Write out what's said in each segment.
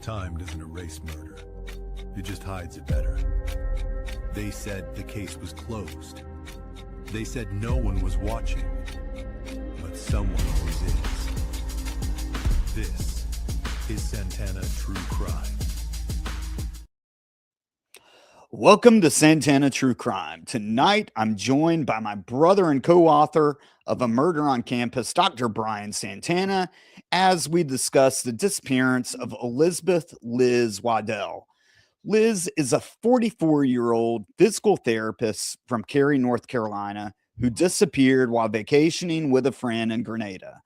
Time doesn't erase murder. It just hides it better. They said the case was closed. They said no one was watching. But someone always is. This is Santana True Crime. Welcome to Santana True Crime. Tonight, I'm joined by my brother and co-author of A Murder on Campus, Dr. Brian Santana, as we discuss the disappearance of Elizabeth Liz Waddell. Liz is a 44-year-old physical therapist from Cary, North Carolina, who disappeared while vacationing with a friend in Grenada.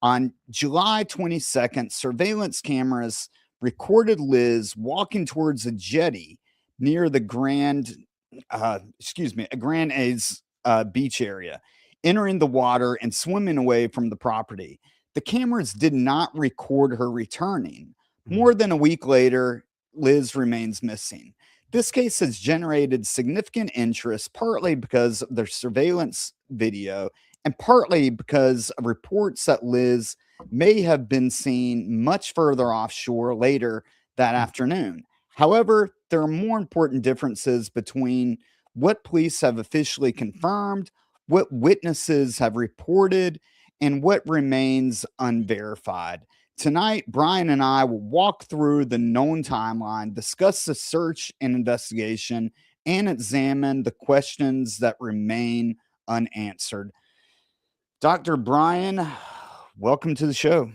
On July 22nd, surveillance cameras recorded Liz walking towards a jetty near the Grand A's beach area, entering the water and swimming away from the property. The cameras did not record her returning. More than a week later, Liz remains missing. This case has generated significant interest, partly because of their surveillance video and partly because of reports that Liz may have been seen much further offshore later that afternoon. However, there are more important differences between what police have officially confirmed, what witnesses have reported, and what remains unverified. Tonight, Brian and I will walk through the known timeline, discuss the search and investigation, and examine the questions that remain unanswered. Dr. Brian, welcome to the show.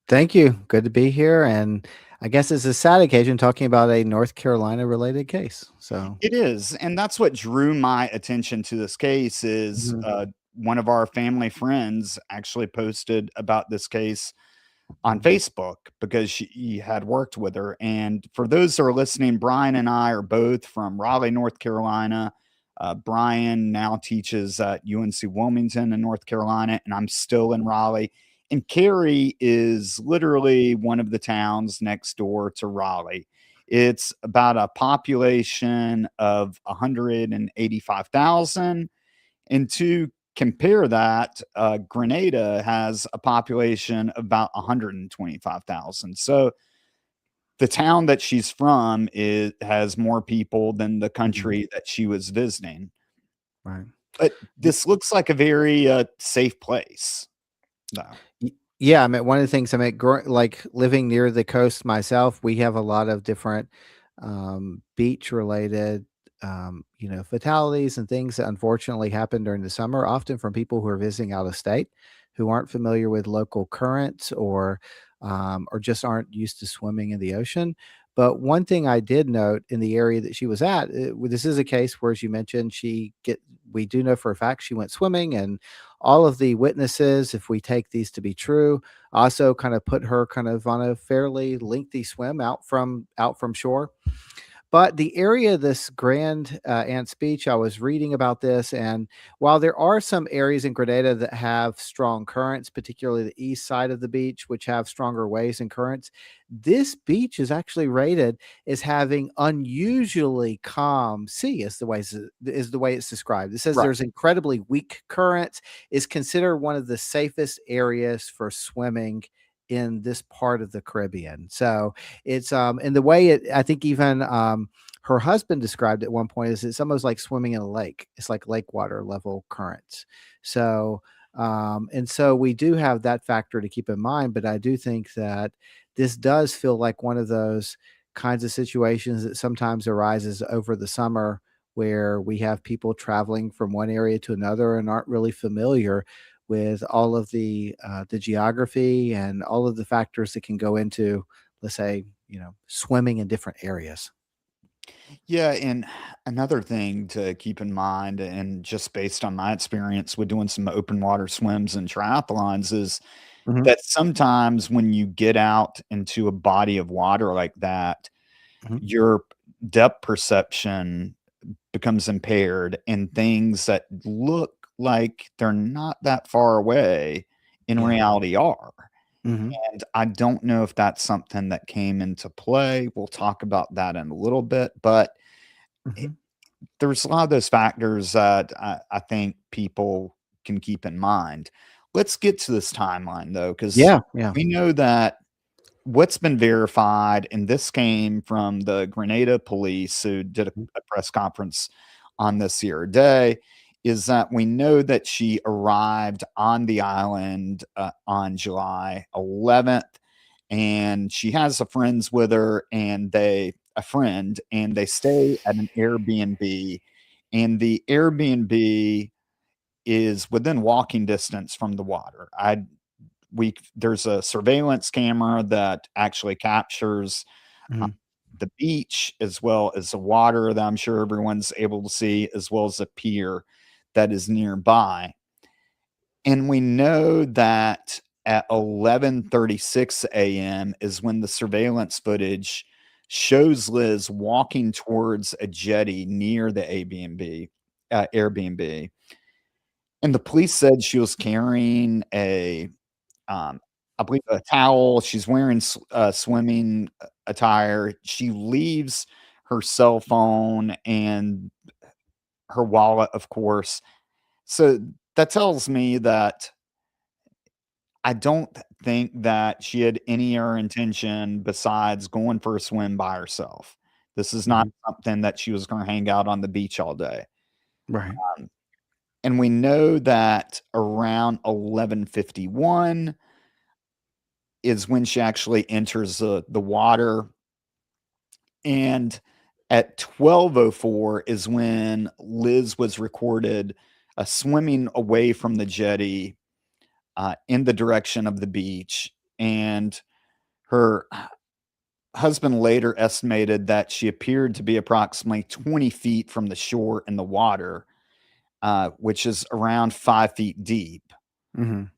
Thank you. Good to be here. And I guess it's a sad occasion talking about a North Carolina related case. So it is. And that's what drew my attention to this case is one of our family friends actually posted about this case on Facebook because she had worked with her. And for those that are listening, Brian and I are both from Raleigh, North Carolina. Brian now teaches at UNC Wilmington in North Carolina, and I'm still in Raleigh. And Cary is literally one of the towns next door to Raleigh. It's about a population of 185,000. And to compare that, Grenada has a population of about 125,000. So the town that she's from has more people than the country that she was visiting. Right. But this looks like a very safe place. No. Yeah, I mean, one of the things like living near the coast myself, we have a lot of different beach related fatalities and things that unfortunately happen during the summer, often from people who are visiting out of state, who aren't familiar with local currents or just aren't used to swimming in the ocean. But one thing I did note in the area that she was at, this is a case where, as you mentioned, we do know for a fact she went swimming, and all of the witnesses, if we take these to be true, also kind of put her kind of on a fairly lengthy swim out from shore. But the area of this Grand Anse Beach, I was reading about this, and while there are some areas in Grenada that have strong currents, particularly the east side of the beach, which have stronger waves and currents, this beach is actually rated as having unusually calm sea, is the way it's described. It says there's incredibly weak currents, is considered one of the safest areas for swimming in this part of the Caribbean. So it's and the way I think even her husband described it at one point is it's almost like swimming in a lake. It's like lake water level currents. So and so we do have that factor to keep in mind, but I do think that this does feel like one of those kinds of situations that sometimes arises over the summer where we have people traveling from one area to another and aren't really familiar with all of the geography and all of the factors that can go into, let's say, swimming in different areas. Yeah, and another thing to keep in mind, and just based on my experience with doing some open water swims and triathlons, is that sometimes when you get out into a body of water like that, your depth perception becomes impaired, and things that look like they're not that far away in reality are. And I don't know if that's something that came into play. We'll talk about that in a little bit, but there's a lot of those factors that I think people can keep in mind. Let's get to this timeline though, because we know that what's been verified, and this came from the Grenada police who did a press conference on this the other day, is that we know that she arrived on the island on July 11th, and she has a friends with her, and they stay at an Airbnb, and the Airbnb is within walking distance from the water. There's a surveillance camera that actually captures uh, Mhm. the beach as well as the water that I'm sure everyone's able to see, as well as a pier that is nearby. And we know that at 11:36 a.m. is when the surveillance footage shows Liz walking towards a jetty near the Airbnb. And the police said she was carrying um, I believe a towel. She's wearing swimming attire. She leaves her cell phone and her wallet, of course. So that tells me that I don't think that she had any other intention besides going for a swim by herself. This is not Mhm. something that she was going to hang out on the beach all day. Right. Um, and we know that around 11:51 is when she actually enters the water, and at 12:04 is when Liz was recorded swimming away from the jetty in the direction of the beach, and her husband later estimated that she appeared to be approximately 20 feet from the shore in the water, which is around 5 feet deep. Mhm.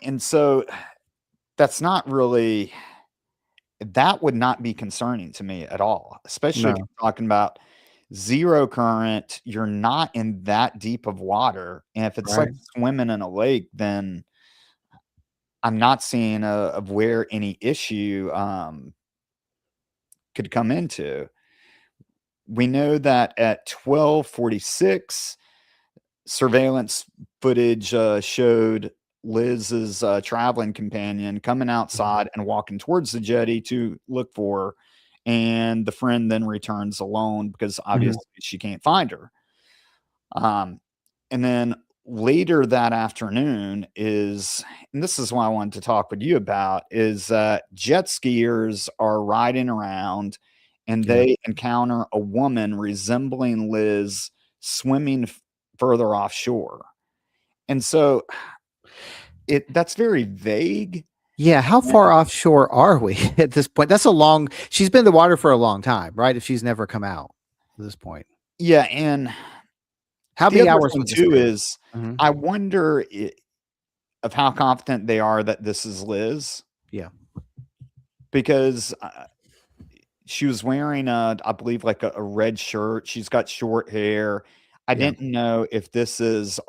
And so that's not really that would not be concerning to me at all, especially if No. you're talking about zero current, you're not in that deep of water, and if it's like Right. swimming in a lake, then I'm not seeing of where any issue, could come into. We know that at 12:46, surveillance footage, showed Liz's, traveling companion coming Mhm. outside and walking towards the jetty to look for her, and the friend then returns alone because Mhm. obviously she can't find her. Um, and then later that afternoon is and this is what I wanted to talk with you about, is that jet skiers are riding around, and Yeah. they encounter a woman resembling Liz swimming further offshore. And so that's very vague. Yeah, how far offshore are we at this point? That's a long she's been in the water for a long time, right? If she's never come out at this point. Yeah, and How the many other hours thing would this too be? is Mhm. I wonder of how confident they are that this is Liz, Yeah. because she was wearing I believe like a red shirt. She's got short hair. I Yeah. didn't know if this is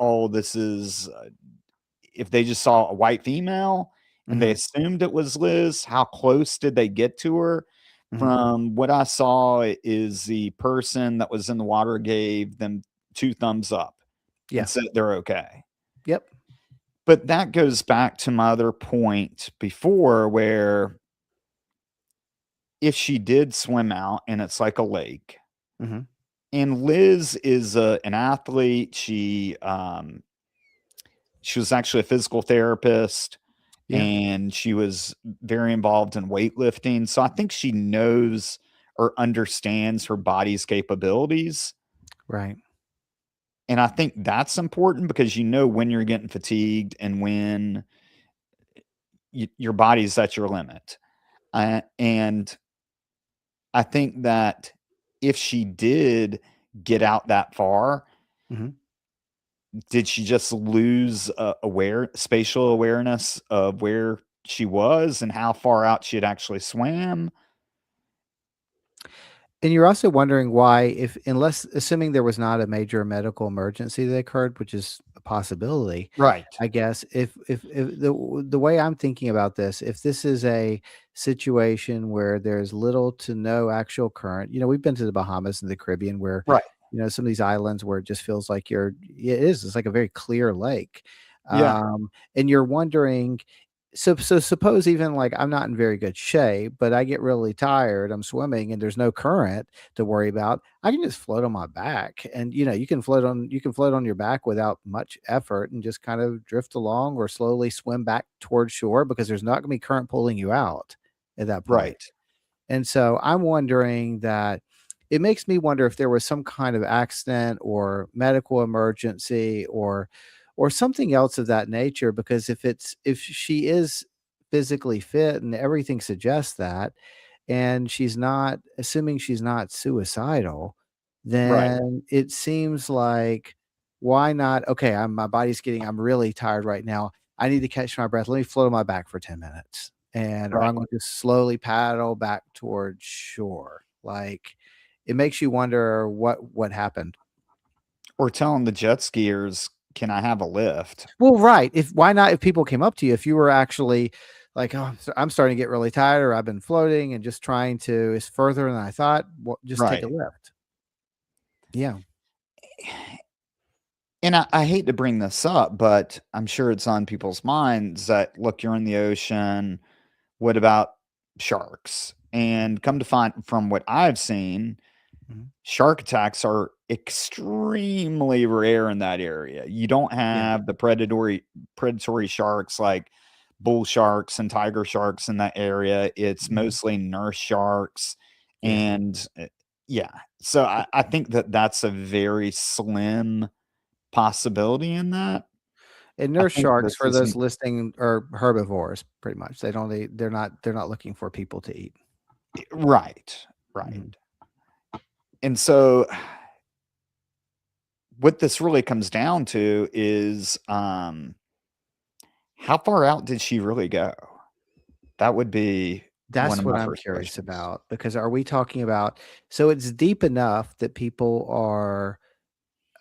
if they just saw a white female and they Mhm. assumed it was Liz. How close did they get to her? Mhm. From what I saw, is the person that was in the water gave them two thumbs up and Yeah. said they're okay. Yep. But that goes back to my other point before, where if she did swim out and it's like a lake, Mhm. and Liz is an athlete, she was actually a physical therapist, Yeah. and she was very involved in weightlifting. So I think she knows or understands her body's capabilities. Right. And I think that's important because you know when you're getting fatigued and when your body's at your limit. And I think that if she did get out that far, Mhm. did she just lose spatial awareness of where she was and how far out she had actually swam? And you're also wondering why, if unless assuming there was not a major medical emergency that occurred, which is a possibility, Right. I guess, if the way I'm thinking about this, if this is a situation where there's little to no actual current, we've been to the Bahamas and the Caribbean where, Right. some of these islands where it just feels like it's like a very clear lake. Yeah. And you're wondering, so suppose even like I'm not in very good shape, but I get really tired, I'm swimming and there's no current to worry about. I can just float on my back, and you can float on your back without much effort and just kind of drift along or slowly swim back towards shore because there's not going to be current pulling you out at that point. Right. And so I'm wondering that it makes me wonder if there was some kind of accident or medical emergency or something else of that nature, because if she is physically fit and everything suggests that, and she's not, assuming she's not suicidal, Right. then it seems like, why not? Okay, my body's getting, I'm really tired right now. I need to catch my breath. Let me float on my back for 10 minutes. Or Right. I'm going to just slowly paddle back towards shore. Like, it makes you wonder what happened. Or telling the jet skiers, "Can I have a lift?" Well, right. If why not, if people came up to you, if you were actually like, "Oh, I'm starting to get really tired, or I've been floating and just trying to is further than I thought," well, just take a Right. lift. Yeah. And I hate to bring this up, but I'm sure it's on people's minds that, look, you're in the ocean. What about sharks? And come to find from what I've seen, Mhm. shark attacks are extremely rare in that area. You don't Yeah. have the predatory sharks like bull sharks and tiger sharks in that area. It's Mhm. mostly nurse sharks. Yeah. And yeah, so I think that that's a very slim possibility in that. And I nurse think sharks, this for those isn't listening, are herbivores, pretty much. They don't eat, they're not looking for people to eat. right, right. Mhm. And so what this really comes down to is, how far out did she really go? That would be one That's of what my I'm first curious questions. about, because are we talking about, so it's deep enough that people are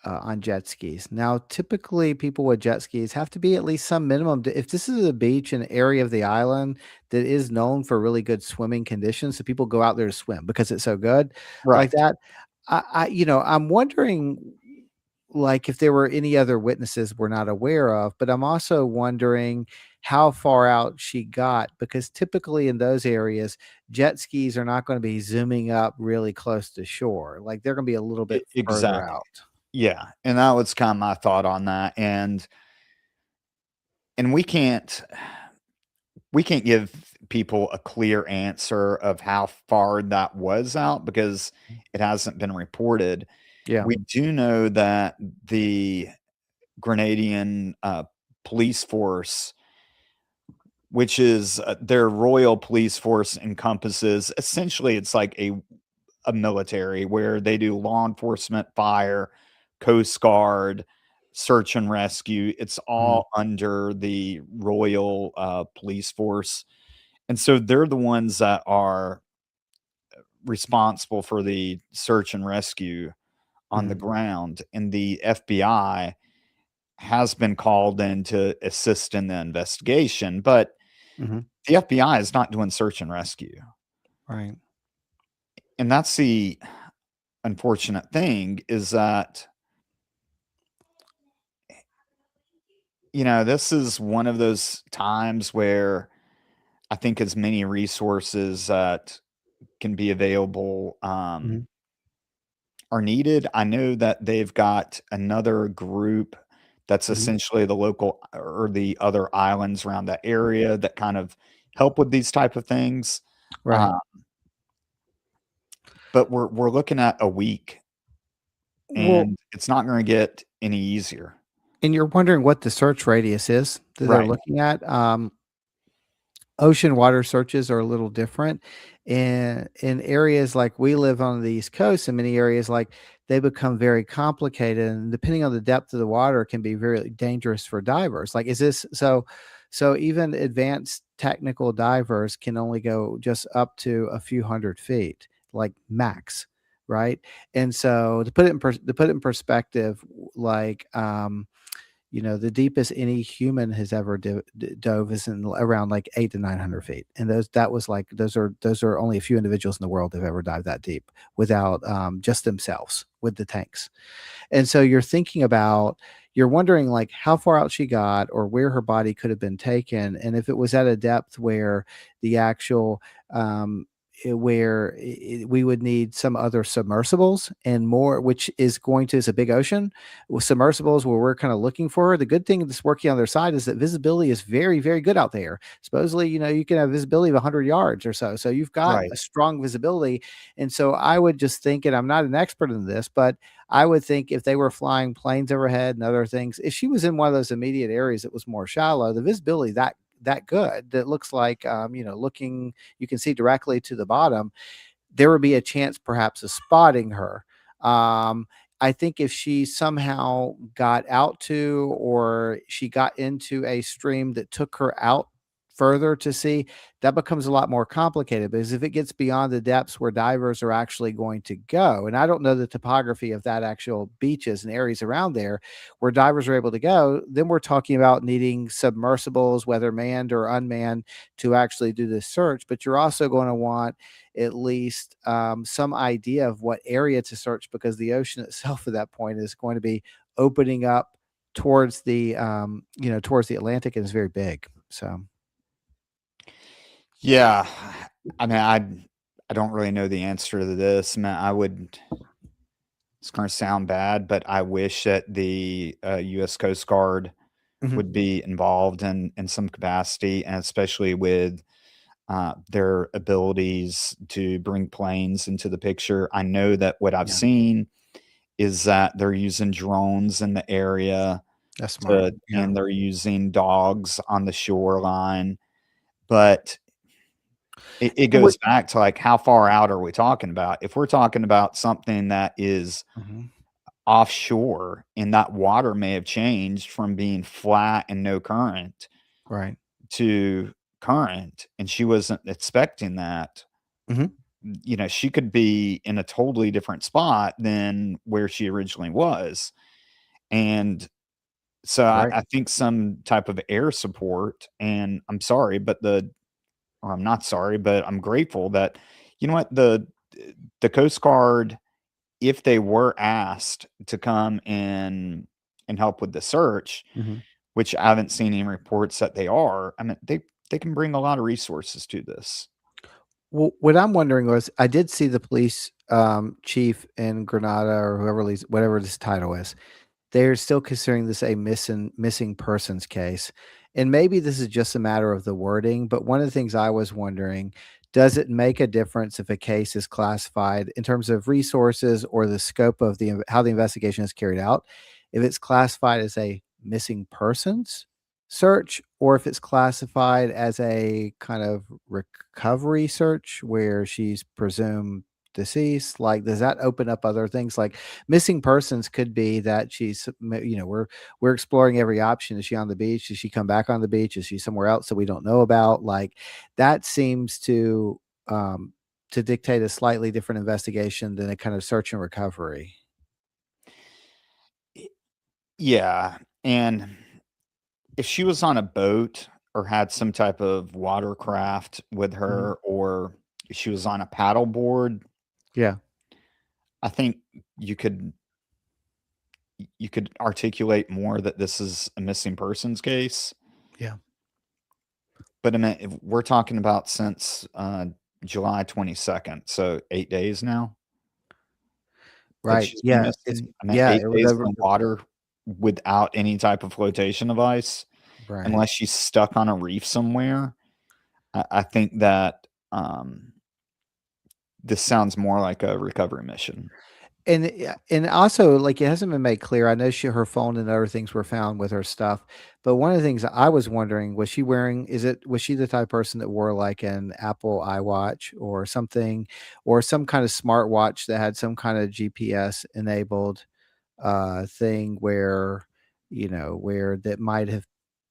on jet skis. Now, typically, people with jet skis have to be at least some minimum. If this is a beach, an area of the island that is known for really good swimming conditions, so people go out there to swim because it's so good, like Right. that. I'm wondering, like, if there were any other witnesses we're not aware of, but I'm also wondering how far out she got, because typically in those areas, jet skis are not going to be zooming up really close to shore. Like, they're going to be a little bit further Exactly. out. Yeah, and that was kinda my thought on that, and we can't give people a clear answer of how far that was out because it hasn't been reported. Yeah. We do know that the Grenadian, police force, which is, their royal police force encompasses essentially, it's like a military where they do law enforcement, fire, coast guard, search and rescue. It's Mhm. all under the royal, police force, and so they're the ones that are responsible for the search and rescue on the Mhm. ground, and the FBI has been called in to assist in the investigation, but Mhm. the FBI is not doing search and rescue. Right. And that's the unfortunate thing is that, this is one of those times where I think as many resources that can be available Mhm. are needed. I know that they've got another group that's Mhm. essentially the local or the other islands around that area that kind of help with these type of things. Uh, Right. but we're looking at a week, Well, and it's not gonna get any easier. and you're wondering what the search radius is that they're Right. looking at. Ocean water searches are a little different. In areas like we live on the East Coast, in many areas, like, they become very complicated, and depending on the depth of the water, can be very dangerous for divers. Like, is this so even advanced technical divers can only go just up to a few 100 feet, like max, right? And so to put it in perspective, like, the deepest any human has ever dove is in around like 8 to 900 feet, and those are only a few individuals in the world that have ever dived that deep without just themselves with the tanks. And so you're thinking about, you're wondering like how far out she got or where her body could have been taken, and if it was at a depth where the actual we would need some other submersibles and more, which is going to is a big ocean with submersibles where we're kind of looking for her. The good thing that's working on their side is that visibility is very, very good out there. Supposedly, you can have visibility of 100 yards or so. So you've got Right. a strong visibility. And so I would just think, and I'm not an expert in this, but I would think if they were flying planes overhead and other things, if she was in one of those immediate areas that was more shallow, the visibility that good that looks like looking, you can see directly to the bottom, there would be a chance perhaps of spotting her. Um, I think if she somehow got out to, or she got into a stream that took her out further to sea, that becomes a lot more complicated, because if it gets beyond the depths where divers are actually going to go, and I don't know the topography of that actual beaches and areas around there where divers are able to go, then we're talking about needing submersibles, whether manned or unmanned, to actually do this search. But you're also going to want at least some idea of what area to search, because the ocean itself at that point is going to be opening up towards the towards the Atlantic, and is very big. So Yeah. I mean, I don't really know the answer to this. Man, it's going to sound bad, but I wish that the U.S. Coast Guard mhm, would be involved in some capacity, and especially with their abilities to bring planes into the picture. I know that what I've yeah, seen is that they're using drones in the area that's smart. Yeah. and they're using dogs on the shoreline, but it And what goes back to, like, how far out are we talking about? If we're talking about something that is mhm, offshore and that water may have changed from being flat and no current right. to current, and she wasn't expecting that, Mhm, she could be in a totally different spot than where she originally was. And so right. I think some type of air support, and I'm sorry, but or I'm not sorry, but I'm grateful that, you know what, the Coast Guard, if they were asked to come and help with the search, Mhm. which I haven't seen any reports that they are, I mean, they can bring a lot of resources to this. Well, what I'm wondering was, I did see the police chief in Grenada, or whatever this title is. They're still considering this a missing persons case. And maybe this is just a matter of the wording, but one of the things I was wondering, does it make a difference if a case is classified in terms of resources or the scope of how the investigation is carried out? If it's classified as a missing persons search, or if it's classified as a kind of recovery search where she's presumed deceased, like, does that open up other things? Like, missing persons could be that we're exploring every option. Is she on the beach? Does she come back on the beach? Is she somewhere else that we don't know about? Like, that seems um to dictate a slightly different investigation than a kind of search and recovery. Y Yeah, and if she was on a boat or had some type of watercraft with Mhm. her, or if she was on a paddleboard, Yeah. I think you could you could articulate more that this is a missing persons case. Yeah. But I mean, if we're talking about since July 22nd, so 8 days now that Right. she's been Yeah. missing. I mean, Yeah. 8 It was days over. in the water without any type of flotation device, Right. unless she's stuck on a reef somewhere. I think that this sounds more like a recovery mission. And yeah, and also, like, it hasn't been made clear. I know her phone and other things were found with her stuff, but one of the things that I was wondering, was she the type of person that wore like an Apple iWatch or something, or some kind of smartwatch that had some kind of GPS enabled thing where, where that might have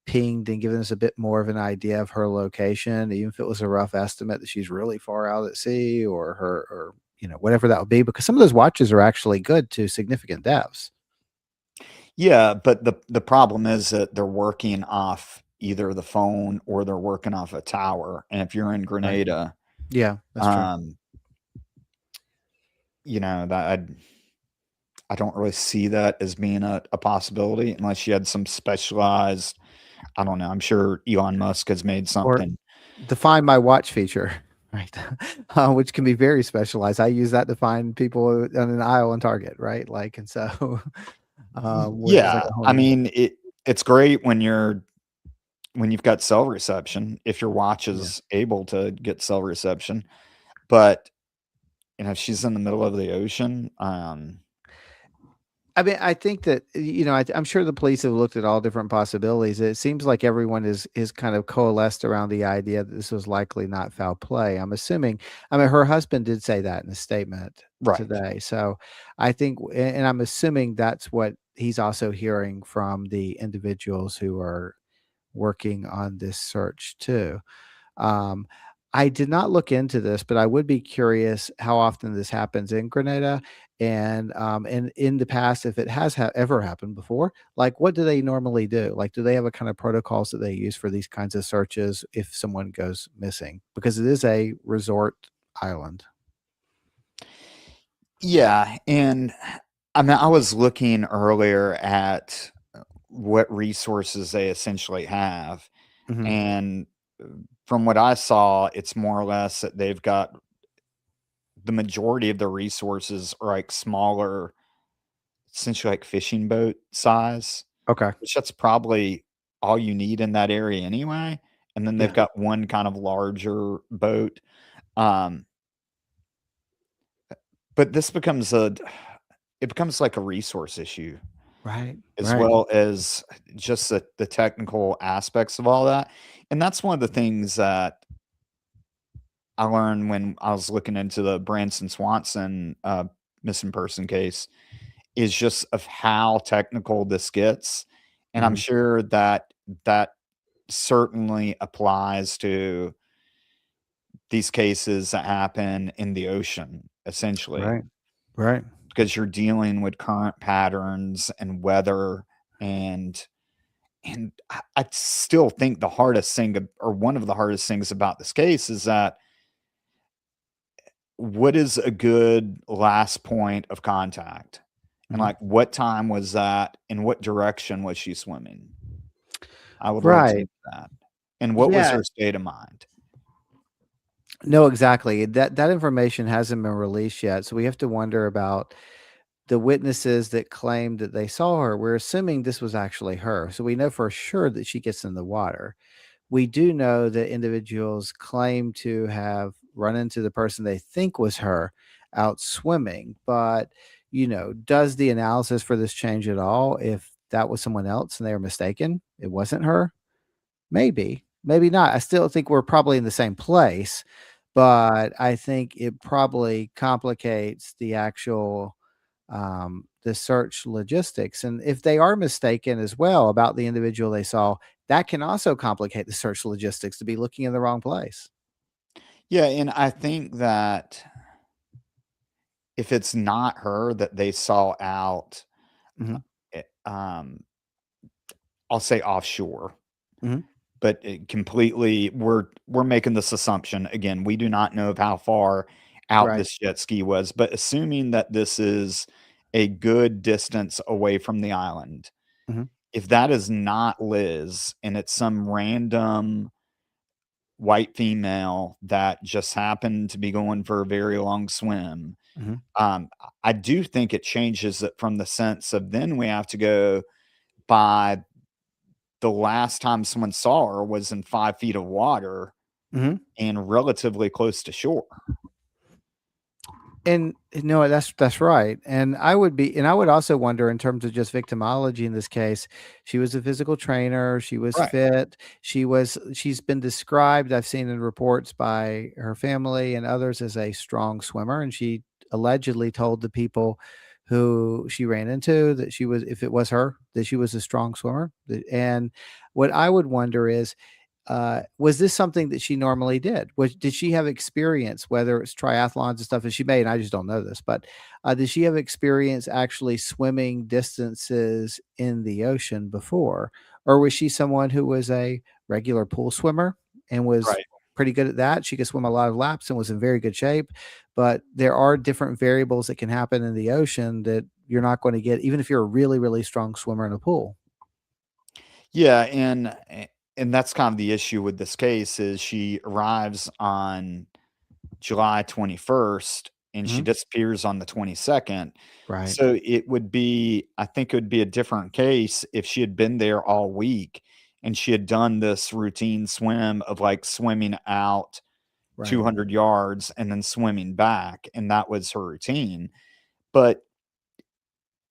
pinged and given us a bit more of an idea of her location, even if it was a rough estimate that she's really far out at sea, or whatever that would be, because some of those watches are actually good to significant depths. Yeah, but the problem is that they're working off either the phone or they're working off a tower. And if you're in Right. Grenada, Yeah, that's true. um, that I don't really see that as being a possibility unless you had some specialized, I don't know, I'm sure Elon Musk has made Or something. the Find My Watch feature, right? Which can be very specialized. I use that to find people on an aisle in Target, right? Like, and so, where there's like Yeah, a whole I new, mean, it's great when you've got cell reception, if your watch yeah. is able to get cell reception, but, if she's in the middle of the ocean, I mean, I think that I'm sure the police have looked at all different possibilities. It seems like everyone is kind of coalesced around the idea that this was likely not foul play. I'm assuming. I mean, her husband did say that in a statement right. today. So I think, and I'm assuming that's what he's also hearing from the individuals who are working on this search too. Um, I did not look into this, but I would be curious how often this happens in Grenada, and in the past, if it has ever happened before, like what do they normally do? Like, do they have a kind of protocols that they use for these kinds of searches if someone goes missing? Because it is a resort island. Yeah, and, I mean, I was looking earlier at what resources they essentially have, Hmm. and, from what I saw, it's more or less that they've got the majority of the resources are, like, smaller, essentially, like, fishing boat size, Okay. which that's probably all you need in that area anyway, and then they've Yeah. got one kind of larger boat, um, but this becomes it becomes like a resource issue Right. as Right. well as just the technical aspects of all that, and that's one of the things that I learned when I was looking into the Branson Swanson, missing person case, is just of how technical this gets, and I'm Hmm. sure that that certainly applies to these cases that happen in the ocean, essentially, Right. Right. because you're dealing with current patterns and weather, and I still think the hardest thing or one of the hardest things about this case is that what is a good last point of contact? And, Hmm. like, what time was that, and what direction was she swimming? I would like to know Right. that. And what was Yeah. her state of mind? No, exactly. That information hasn't been released yet, so we have to wonder about the witnesses that claimed that they saw her. We're assuming this was actually her, so we know for sure that she gets in the water. We do know that individuals claim to have run into the person they think was her out swimming, but does the analysis for this change at all if that was someone else and they were mistaken? It wasn't her? Maybe, maybe not. I still think we're probably in the same place, but I think it probably complicates the actual the search logistics. And if they are mistaken as well about the individual they saw, that can also complicate the search logistics to be looking in the wrong place. Yeah, and I think that if it's not her that they saw out, Hmm. I'll say offshore, Hmm. but it completely we're making this assumption. Again, we do not know of how far out Right. this jet ski was, but assuming that this is a good distance away from the island, Hmm. if that is not Liz and it's some random white female that just happened to be going for a very long swim, Hmm. I do think it changes it from the sense of then we have to go by the last time someone saw her was in 5 feet of water Hmm. and relatively close to shore. And no, that's right. And I would also wonder in terms of just victimology in this case, she was a physical trainer, she was Right. fit, she's been described, I've seen in reports by her family and others as a strong swimmer, and she allegedly told the people who she ran into that she was, if it was her, that she was a strong swimmer. And what I would wonder is, was this something that she normally did? Did she have experience, whether it's triathlons and stuff, and she may, and I just don't know this, but did she have experience actually swimming distances in the ocean before? Or was she someone who was a regular pool swimmer and was Right. pretty good at that? She could swim a lot of laps and was in very good shape. But there are different variables that can happen in the ocean that you're not going to get, even if you're a really, really strong swimmer in a pool. Yeah, and that's kind of the issue with this case is she arrives on July 21st and she Mhm. disappears on the 22nd. Right. So I think it would be a different case if she had been there all week and she had done this routine swim of like swimming out Right. 200 yards and then swimming back, and that was her routine. But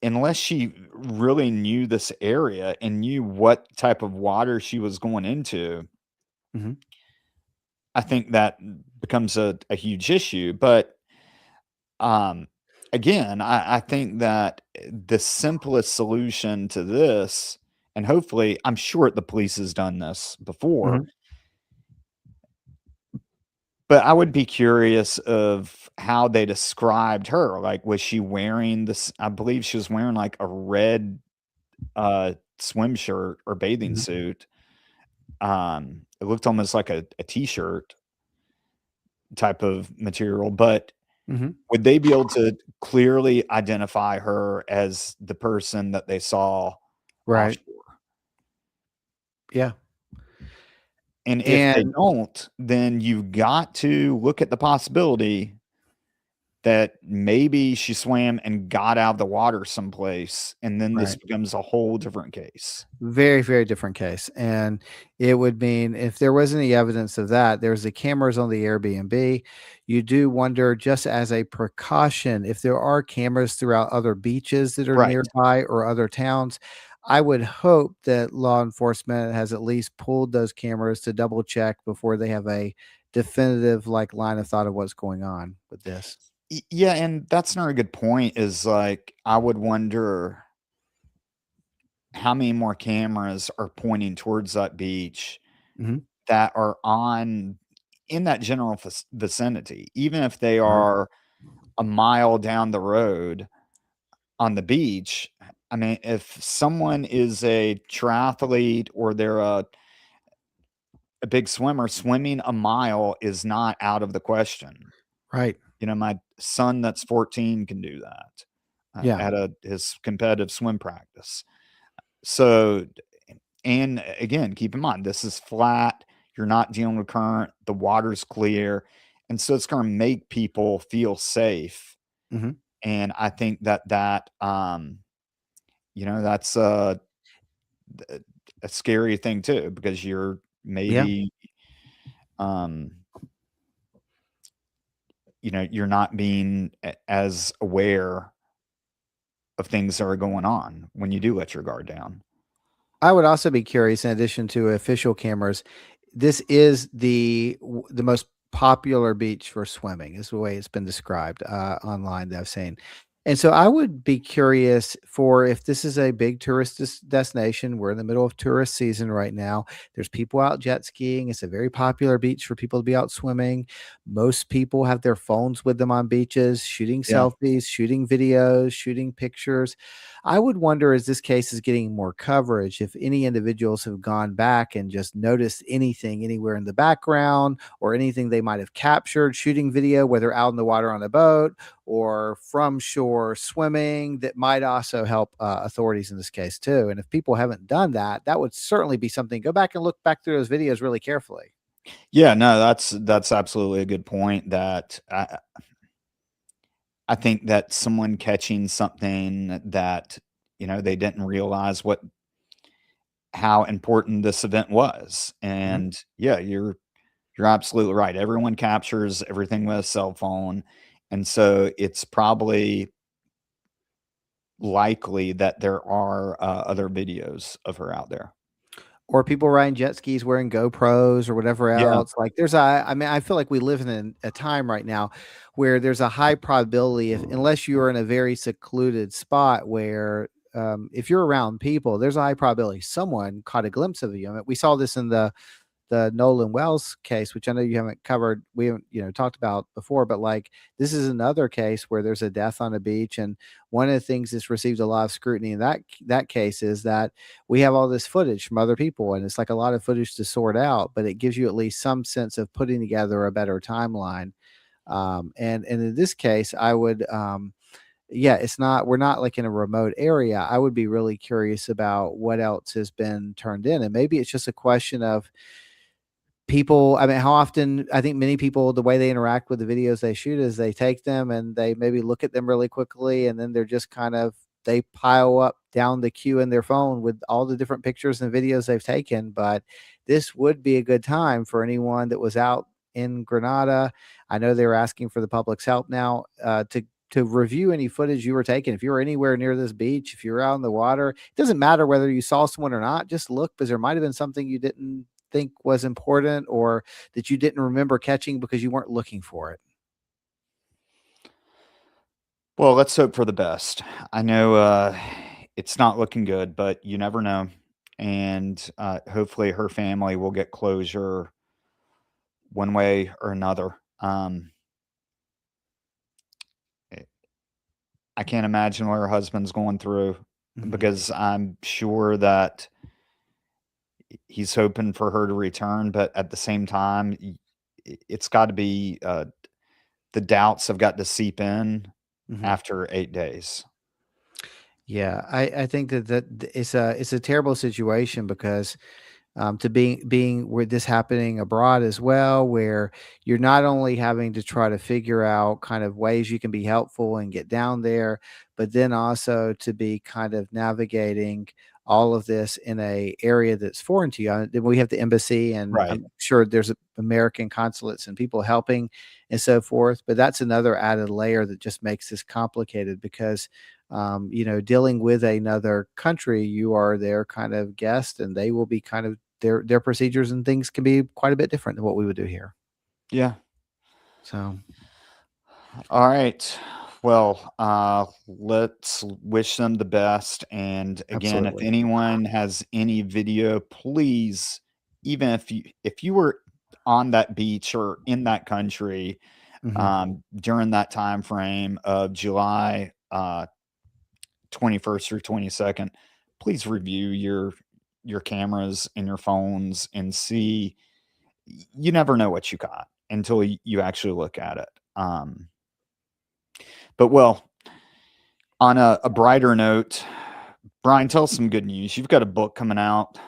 unless she really knew this area and knew what type of water she was going into, Mhm. I think that becomes a huge issue. But um, again, I think that the simplest solution to this, and hopefully, I'm sure the police has done this before, Mhm. but I would be curious of how they described her. Like, was she wearing this? I believe she was wearing like a red swim shirt or bathing Mhm. suit. It looked almost like a t-shirt type of material, but Mhm. would they be able to clearly identify her as the person that they saw Right. offshore? Yeah. And if they And don't, then you've got to look at the possibility that maybe she swam and got out of the water someplace, and then this right. becomes a whole different case. Very, very different case. And it would mean if there was any evidence of that, there's the cameras on the Airbnb. You do wonder, just as a precaution, if there are cameras throughout other beaches that are Right. nearby or other towns. I would hope that law enforcement has at least pulled those cameras to double check before they have a definitive like line of thought of what's going on with this. Yeah, and that's another good point is like I would wonder how many more cameras are pointing towards that beach Mhm. that are on in that general vicinity, even if they Right. are a mile down the road on the beach. I mean, if someone is a triathlete or they're a big swimmer, swimming a mile is not out of the question. Right. You know, my son that's 14 can do that Yeah. at his competitive swim practice. So, and again, keep in mind, this is flat. You're not dealing with current. The water's clear. And so it's going to make people feel safe. Mhm. And I think that's a a scary thing too, because you're Yeah. maybe, um, you're not being as aware of things that are going on when you do let your guard down. I would also be curious, in addition to official cameras, this is the most popular beach for swimming, is the way it's been described online that I've seen. And so I would be curious for if this is a big tourist destination. We're in the middle of tourist season right now. There's people out jet skiing. It's a very popular beach for people to be out swimming. Most people have their phones with them on beaches, shooting Yeah. selfies, shooting videos, shooting pictures. I would wonder, as this case is getting more coverage, if any individuals have gone back and just noticed anything anywhere in the background or anything they might have captured shooting video, whether out in the water on a boat or from shore swimming, that might also help authorities in this case too. And if people haven't done that, that would certainly be something. Go back and look back through those videos really carefully. Yeah, no, that's absolutely a good point that I think that someone catching something that, they didn't realize how important this event was. Mhm. And yeah, you're absolutely right. Everyone captures everything with a cell phone. And so it's probably likely that there are other videos of her out there. Or people riding jet skis wearing GoPros or whatever Yeah. else. Like I mean, I feel like we live in a time right now where there's a high probability, if unless you're in a very secluded spot where if you're around people, there's a high probability someone caught a glimpse of you. I mean, we saw this in the Nolan Wells case, which I know you haven't covered, we haven't, talked about before, but like this is another case where there's a death on a beach. And one of the things that's received a lot of scrutiny in that case is that we have all this footage from other people, and it's like a lot of footage to sort out, but it gives you at least some sense of putting together a better timeline. And in this case, I would yeah, we're not like in a remote area. I would be really curious about what else has been turned in. And maybe it's just a question of people. I mean, how often, I think many people, the way they interact with the videos they shoot is they take them and they maybe look at them really quickly, and then they're just kind of, they pile up down the queue in their phone with all the different pictures and videos they've taken. But this would be a good time for anyone that was out in Grenada. I know they were asking for the public's help now, to review any footage you were taking. If you were anywhere near this beach, if you were out in the water, it doesn't matter whether you saw someone or not. Just look, because there might have been something you didn't think was important, or that you didn't remember catching because you weren't looking for it. Well, let's hope for the best. I know it's not looking good, but you never know. And hopefully her family will get closure one way or another. I can't imagine what her husband's going through, because I'm sure that he's hoping for her to return, but at the same time, it's got to be the doubts have got to seep in after 8 days. Yeah, I think that it's a terrible situation, because to being with this happening abroad as well, where you're not only having to try to figure out kind of ways you can be helpful and get down there, but then also to be kind of navigating all of this in a area that's foreign to you. Then we have the embassy, and Right. I'm sure there's American consulates and people helping and so forth. But that's another added layer that just makes this complicated, because dealing with another country, you are their kind of guest, and they will be kind of their procedures and things can be quite a bit different than what we would do here. Yeah. So, All right. Well, let's wish them the best. And again, if absolutely. anyone has any video, please, even if you were on that beach or in that country during that time frame of July 21st or 22nd, please review your cameras and your phones and see. You never know what you got until you actually look at it. But well, on a brighter note, Brian, tell us some good news. You've got a book coming out.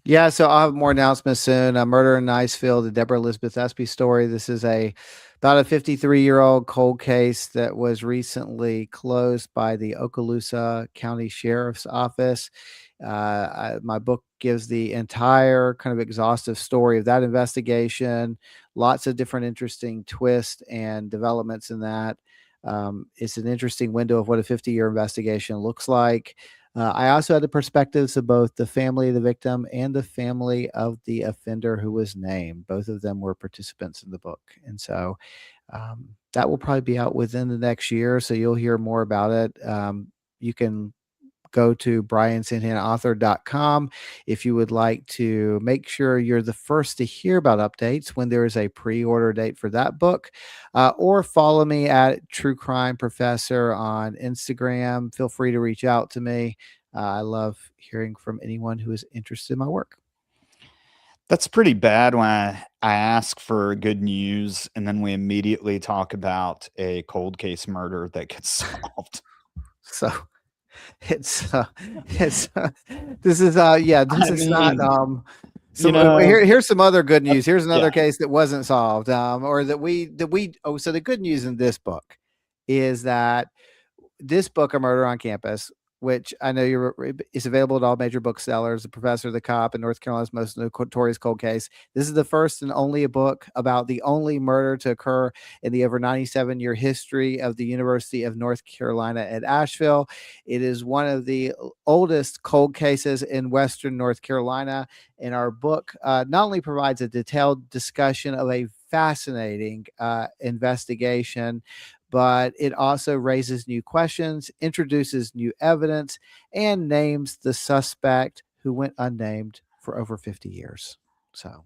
Yeah, so I'll have more announcements soon. Murder in Icefield, the Deborah Elizabeth Espy story. This is about a 53-year-old cold case that was recently closed by the Okaloosa County Sheriff's Office. My book gives the entire kind of exhaustive story of that investigation. Lots of different interesting twists and developments in that. It's an interesting window of what a 50-year investigation looks like. I also had the perspectives of both the family of the victim and the family of the offender who was named. Both of them were participants in the book. And so that will probably be out within the next year. So you'll hear more about it. You can go to briansantanaauthor.com if you would like to make sure you're the first to hear about updates when there is a pre-order date for that book, or follow me at True Crime Professor on Instagram. Feel free to reach out to me. I love hearing from anyone who is interested in my work. That's pretty bad when I ask for good news and then we immediately talk about a cold case murder that gets solved. So it's this is this is not here's some other good news. Here's another case that wasn't solved, or that we so the good news in this book is that this book, A Murder on Campus, which I know is available at all major booksellers, The Professor, The Cop, and North Carolina's most notorious cold case. This is the first and only book about the only murder to occur in the over 97-year history of the University of North Carolina at Asheville. It is one of the oldest cold cases in Western North Carolina. And our book not only provides a detailed discussion of a fascinating investigation, but it also raises new questions, introduces new evidence, and names the suspect who went unnamed for over 50 years. So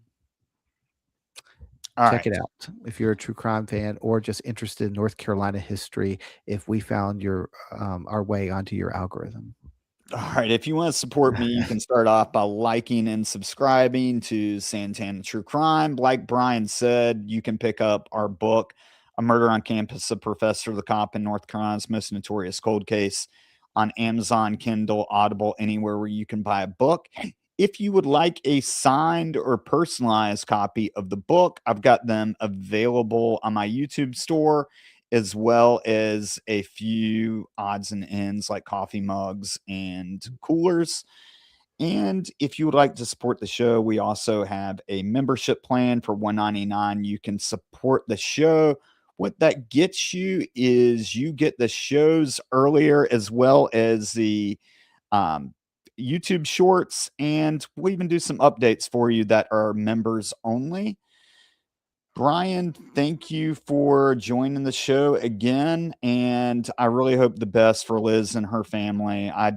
check it out if you're a true crime fan or just interested in North Carolina history, if we found our way onto your algorithm. All right. If you want to support me, you can start off by liking and subscribing to Santana True Crime. Like Brian said, you can pick up our book, A Murder on Campus, A Professor, the Cop in North Carolina's Most Notorious Cold Case, on Amazon, Kindle, Audible, anywhere where you can buy a book. If you would like a signed or personalized copy of the book, I've got them available on my YouTube store, as well as a few odds and ends like coffee mugs and coolers. And if you would like to support the show, we also have a membership plan for $1.99. You can support the show. What that gets you is you get the shows earlier, as well as the YouTube shorts, and we'll even do some updates for you that are members only. Brian, thank you for joining the show again, and I really hope the best for Liz and her family. I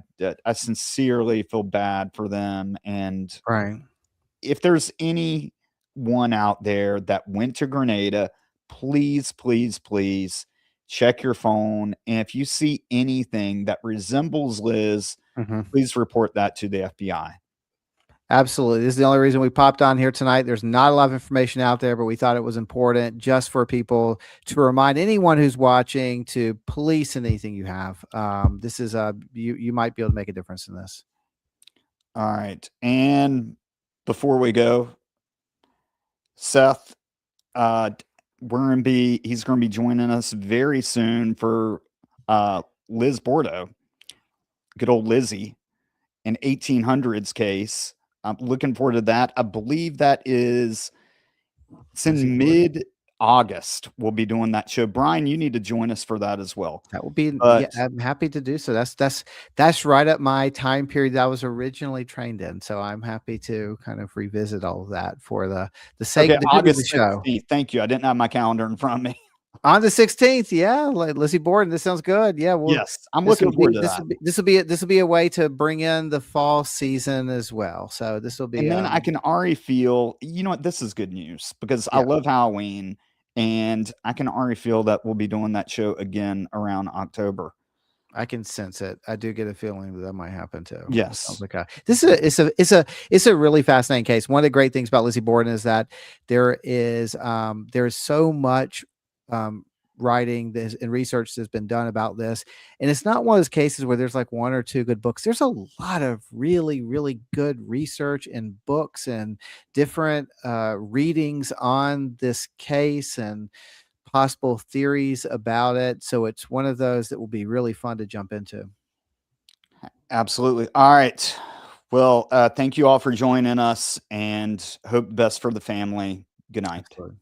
sincerely feel bad for them, and Right. if there's anyone out there that went to Grenada, please, please, please check your phone, and if you see anything that resembles Liz, Mhm. please report that to the FBI. Absolutely. This is the only reason we popped on here tonight. There's not a lot of information out there, but we thought it was important just for people to remind anyone who's watching to police anything you have. This is you might be able to make a difference in this. All right. And before we go, Seth, he's going to be joining us very soon for Liz Bordeaux, good old Lizzie, an 1800s case. I'm looking forward to that. I believe it's in mid-August. We'll be doing that show. Brian, you need to join us for that as well. That will be, But yeah, I'm happy to do so. That's right up my time period that I was originally trained in. So I'm happy to kind of revisit all of that for the sake of the good of the August show. 16th. Thank you. I didn't have my calendar in front of me. On the 16th, yeah, like Lizzie Borden. This sounds good. Yeah, well, Yes, I'm looking forward to that. This will be a way to bring in the fall season as well. So this will be, And then I can already feel, you know what, this is good news because I Yeah. love Halloween, and I can already feel that we'll be doing that show again around October. I can sense it. I do get a feeling that might happen too. It Yes. sounds like it's a really fascinating case. One of the great things about Lizzie Borden is that there's so much writing and research that's been done about this, and it's not one of those cases where there's like one or two good books. There's a lot of really, really good research and books and different readings on this case and possible theories about it. So it's one of those that will be really fun to jump into. Absolutely. All right. Well, thank you all for joining us, and hope the best for the family. Good night. Absolutely.